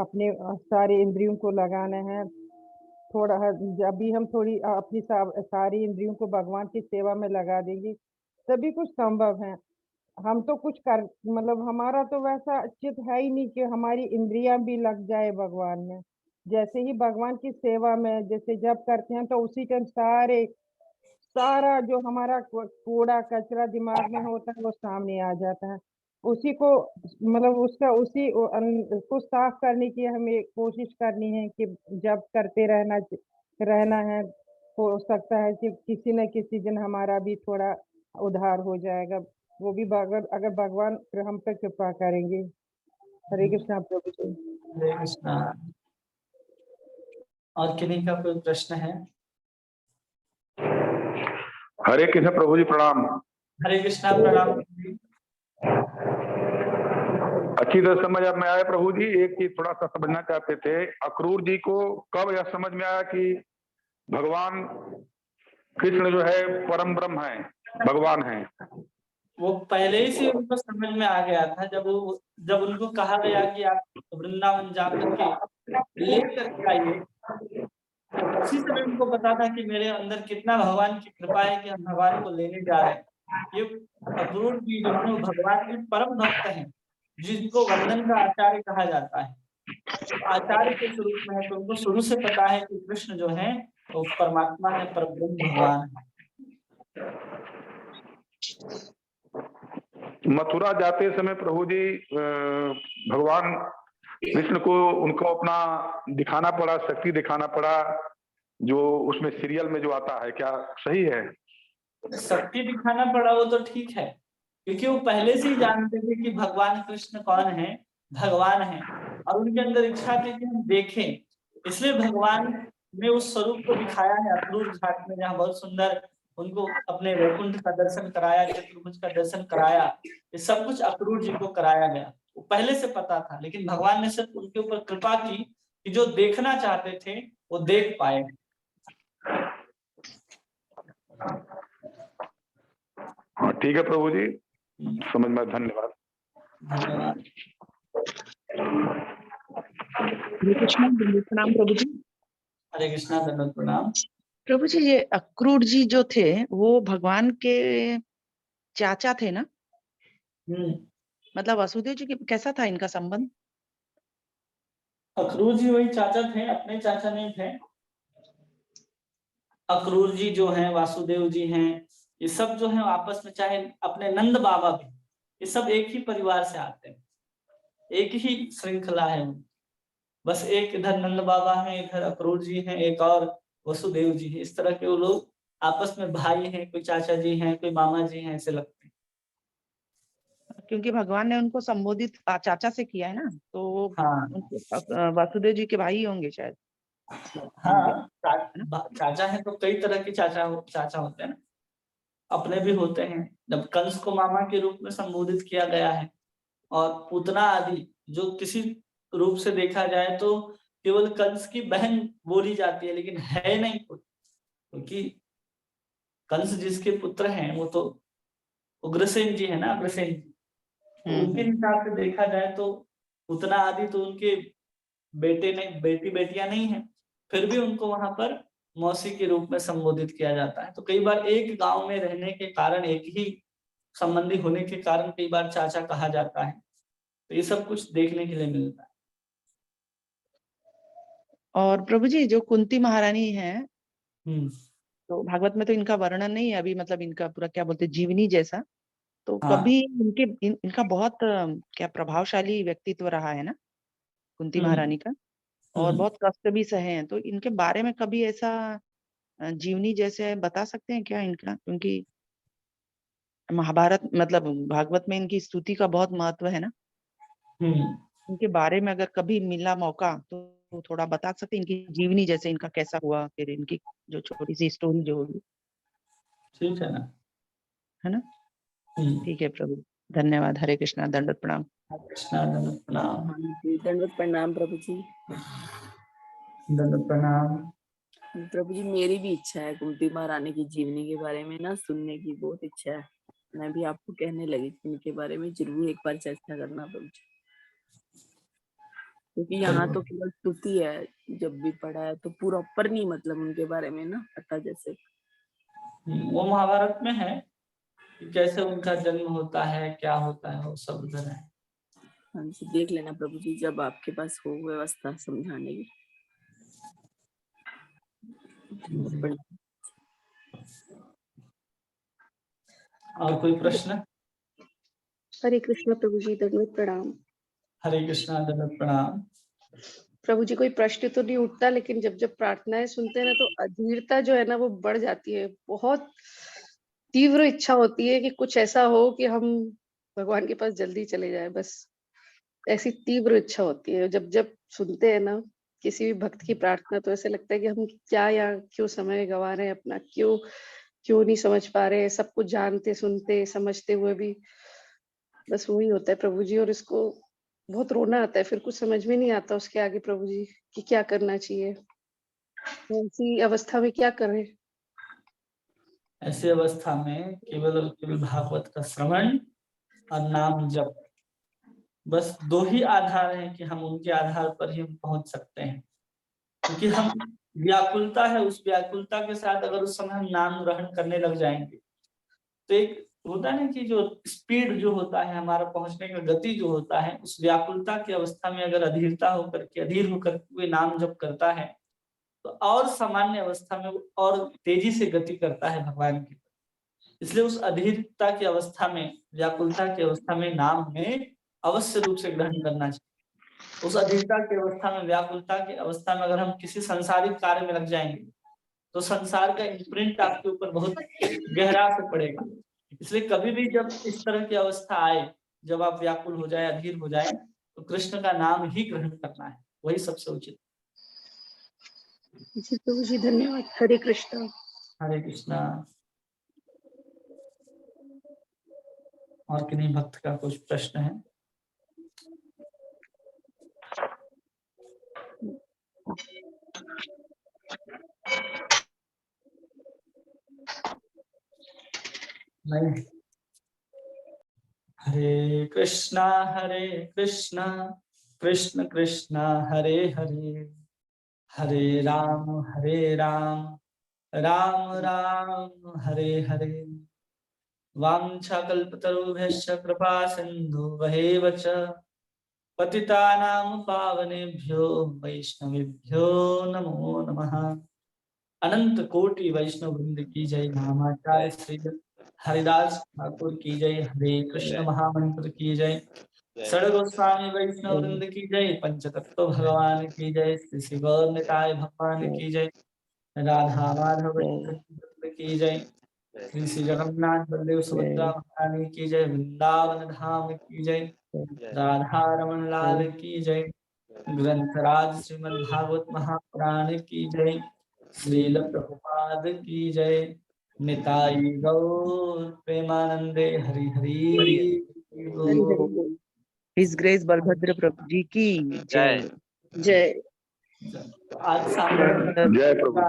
अपने सारे इंद्रियों को लगाना है थोड़ा, जब भी हम थोड़ी अपनी सारी इंद्रियों को भगवान की सेवा में लगा देंगे तभी कुछ संभव है। हम तो कुछ कर मतलब हमारा तो वैसा चित है ही नहीं कि हमारी इंद्रियां भी लग जाए भगवान में। जैसे ही भगवान की सेवा में जैसे जब करते हैं तो उसी टाइम सारा जो हमारा कूड़ा कचरा दिमाग में होता है वो सामने आ जाता है। उसी को मतलब उसका उसी को साफ करने की हमें कोशिश करनी है कि जब करते रहना है। हो सकता है कि किसी न किसी दिन हमारा भी थोड़ा उद्धार हो जाएगा, वो भी अगर भगवान हम पे कृपा करेंगे। हरे कृष्णा प्रभु जी। हरे कृष्णा। और किन्हीं का कोई प्रश्न है? हरे कृष्ण प्रभु जी, प्रणाम। हरे कृष्णा। प्रणाम। अच्छी तरह समझ में आया प्रभु जी। एक चीज थोड़ा सा समझना चाहते थे, अक्रूर जी को कब यह समझ में आया कि भगवान कृष्ण जो है परम ब्रह्म है, भगवान है? वो पहले ही से उनको समझ में आ गया था, जब उनको कहा गया कि आप वृंदावन जा करके लेकर के आइए, तो उसी समय उनको पता था कि मेरे अंदर कितना भगवान की कृपा है कि हम भगवान को लेने जा रहे हैं। ये अक्रूर जी जो है वो भगवान के परम भक्त हैं, जिनको वंदन का आचार्य कहा जाता है, तो आचार्य के स्वरूप में है, तो उनको शुरू से पता है कि कृष्ण जो है वो परमात्मा है, परब्रह्म भगवान है। मथुरा जाते समय प्रभु जी भगवान कृष्ण को उनको अपना दिखाना पड़ा, शक्ति दिखाना पड़ा, जो उसमें सीरियल में जो आता है, क्या सही है? शक्ति दिखाना पड़ा वो तो ठीक है, क्योंकि वो पहले से ही जानते थे कि भगवान कृष्ण कौन है, भगवान है, और उनके अंदर इच्छा थी कि हम देखें, इसलिए भगवान ने उस स्वरूप को दिखाया है अक्रूर घाट में, जहाँ बहुत सुंदर उनको अपने वैकुंठ का दर्शन कराया, चतुर्भुज का दर्शन कराया, ये सब कुछ अक्रूर जी को कराया गया। वो पहले से पता था, लेकिन भगवान ने सिर्फ उनके ऊपर कृपा की कि जो देखना चाहते थे वो देख पाए। हाँ ठीक है प्रभु जी, समझ में। धन्यवाद। धन्यवाद। हरे कृष्णा, दंडवत प्रणाम प्रभु जी। हरे कृष्णा, दंडवत प्रणाम। प्रभु जी, ये अक्रूर जी जो थे वो भगवान के चाचा थे ना? मतलब वासुदेव जी के कैसा था इनका संबंध? अक्रूर जी वही चाचा थे, अपने चाचा नहीं थे। अक्रूर जी जो हैं, वासुदेव जी हैं, ये सब जो हैं आपस में, चाहे अपने नंद बाबा भी, ये सब एक ही परिवार से आते हैं, एक ही श्रृंखला है उनकी। बस एक इधर नंद बाबा हैं, इधर अक्रूर जी हैं, एक और वसुदेव जी हैं। इस तरह के वो लोग आपस में भाई हैं, कोई चाचा जी हैं, कोई मामा जी हैं, ऐसे लगते हैं। क्योंकि भगवान ने उनको संबोधित चाचा से किया है ना, तो हाँ उनके वासुदेव जी के भाई होंगे शायद। हाँ, है ना? चाचा है तो कई तरह के चाचा होते हैं ना, अपने भी होते हैं। जब कंस को मामा के रूप में संबोधित किया गया है, और पूतना आदि जो किसी रूप से देखा जाए तो केवल कंस की बहन बोली जाती है, लेकिन है नहीं कोई, क्योंकि कंस जिसके पुत्र हैं वो तो उग्रसेन जी है ना, अग्रसेन जी। तो उनके हिसाब से देखा जाए तो पूतना आदि तो उनके बेटे नहीं, बेटी बेटियां नहीं है, फिर भी उनको वहां पर मौसी के रूप में संबोधित किया जाता है। तो कई बार एक गांव में रहने के कारण, एक ही संबंधी होने के कारण कई बार चाचा कहा जाता है। तो ये सब कुछ देखने के लिए मिलता है। और प्रभु जी, जो कुंती महारानी है, हम्म। तो भागवत में तो इनका वर्णन नहीं है अभी, मतलब इनका पूरा क्या बोलते जीवनी जैसा, तो हाँ। कभी इनका बहुत क्या प्रभावशाली व्यक्तित्व रहा है ना कुंती महारानी का, और बहुत कष्ट भी सहे हैं। तो इनके बारे में कभी ऐसा जीवनी जैसे बता सकते हैं क्या इनका? क्योंकि महाभारत मतलब भागवत में इनकी स्तुति का बहुत महत्व है ना। इनके बारे में अगर कभी मिला मौका तो थोड़ा बता सकते हैं, इनकी जीवनी जैसे इनका कैसा हुआ, फिर इनकी जो छोटी सी स्टोरी जो होगी। ठीक है ना, है ना? ठीक है प्रभु, धन्यवाद। हरे कृष्णा, दंडवत प्रणाम। कृष्णा, दंडवत प्रणाम। दंडवत प्रणाम प्रभु जी। दंडवत प्रणाम। प्रभु जी, मेरी भी इच्छा है कुंती महारानी की जीवनी के बारे में ना सुनने की, बहुत इच्छा है। मैं भी आपको कहने लगी थी इनके बारे में जरूर एक बार चर्चा करना प्रभु जी, क्योंकि यहाँ तो केवल स्तुति है, जब भी पढ़ा है तो पूरा ऊपर नहीं, मतलब उनके बारे में ना पता जैसे। वो महाभारत में है कि कैसे उनका जन्म होता है, क्या होता है, वो सब उधर है। हाँ जी, देख लेना प्रभु जी जब आपके पास हो व्यवस्था समझाने की। और कोई प्रश्न? हरे कृष्णा प्रभु जी, दंडवत प्रणाम। हरे कृष्णा, दंडवत प्रणाम। प्रभु जी, कोई प्रश्न तो नहीं उठता, लेकिन जब जब प्रार्थनाएं सुनते हैं ना तो अधीरता जो है ना वो बढ़ जाती है। बहुत तीव्र इच्छा होती है कि कुछ ऐसा हो कि हम भगवान के पास जल्दी चले जाए, बस ऐसी तीव्र इच्छा होती है। जब जब सुनते हैं ना किसी भी भक्त की प्रार्थना, तो ऐसे लगता है कि हम क्या या क्यों समय गंवा रहे हैं अपना, क्यों नहीं समझ पा रहे, सब कुछ जानते सुनते समझते हुए भी। बस वही होता है प्रभु जी, और इसको बहुत रोना आता है, फिर कुछ समझ में नहीं आता उसके आगे प्रभु जी कि क्या करना चाहिए, ऐसी अवस्था में क्या करें। ऐसी अवस्था में केवल और केवल भागवत का श्रवण और नाम जप, बस दो ही आधार हैं कि हम उनके आधार पर ही हम पहुंच सकते हैं। क्योंकि हम व्याकुलता है, उस व्याकुलता के साथ अगर उस समय हम नाम ग्रहण करने लग जाएंगे तो एक होता है ना कि जो स्पीड जो होता है हमारा पहुंचने का गति जो होता है, उस व्याकुलता की अवस्था में अगर अधीर होकर कोई नाम जप करता है तो और सामान्य अवस्था में वो और तेजी से गति करता है भगवान की। इसलिए उस अधीरता की अवस्था में, व्याकुलता की अवस्था में नाम में अवश्य रूप से ग्रहण करना चाहिए। उस अधीरता की अवस्था में, व्याकुलता की अवस्था में अगर हम किसी संसारिक कार्य में लग जाएंगे तो संसार का इम्प्रिंट आपके ऊपर बहुत गहरा से पड़ेगा। इसलिए कभी भी जब इस तरह की अवस्था आए, जब आप व्याकुल हो जाए, अधीर हो जाए, तो कृष्ण का नाम ही ग्रहण करना है, वही सबसे उचित। जी प्रभु जी, धन्यवाद। हरे कृष्णा। हरे कृष्णा। और किन्हीं भक्त का कुछ प्रश्न है? नहीं। हरे कृष्णा कृष्ण कृष्ण हरे हरे, हरे राम राम राम हरे हरे। वाञ्छाकल्पतरुभ्यश्च कृपा सिन्धुभ्यैव च पतितानां पावनेभ्यो वैष्णवेभ्यो नमो नमः। अनंत कोटि वैष्णव वृंद की जय। नामाचार्य श्री हरिदास ठाकुर की जय। हरे कृष्ण महामंत्र की जय। षड गोस्वामी वैष्णव वृंद की जय। पंचतत्व भगवान की जय। श्री श्री गौर निताय भगवान की जय। राधा माधव वृंद की जय। श्री श्री जगन्नाथ बलदेव सुभद्रा महारानी की जय। वृंदावन धाम की जय। राधा रमन लाल की जय। ग्रंथराज श्रीमद् भागवत महापुराण की जय। श्रील प्रभुपाद की जय। निताई गौर प्रेमानंदे हरि हरि बोल। हिज ग्रेस बलभद्र प्रभु जी की जय। जय। आज सामने जय प्रभु।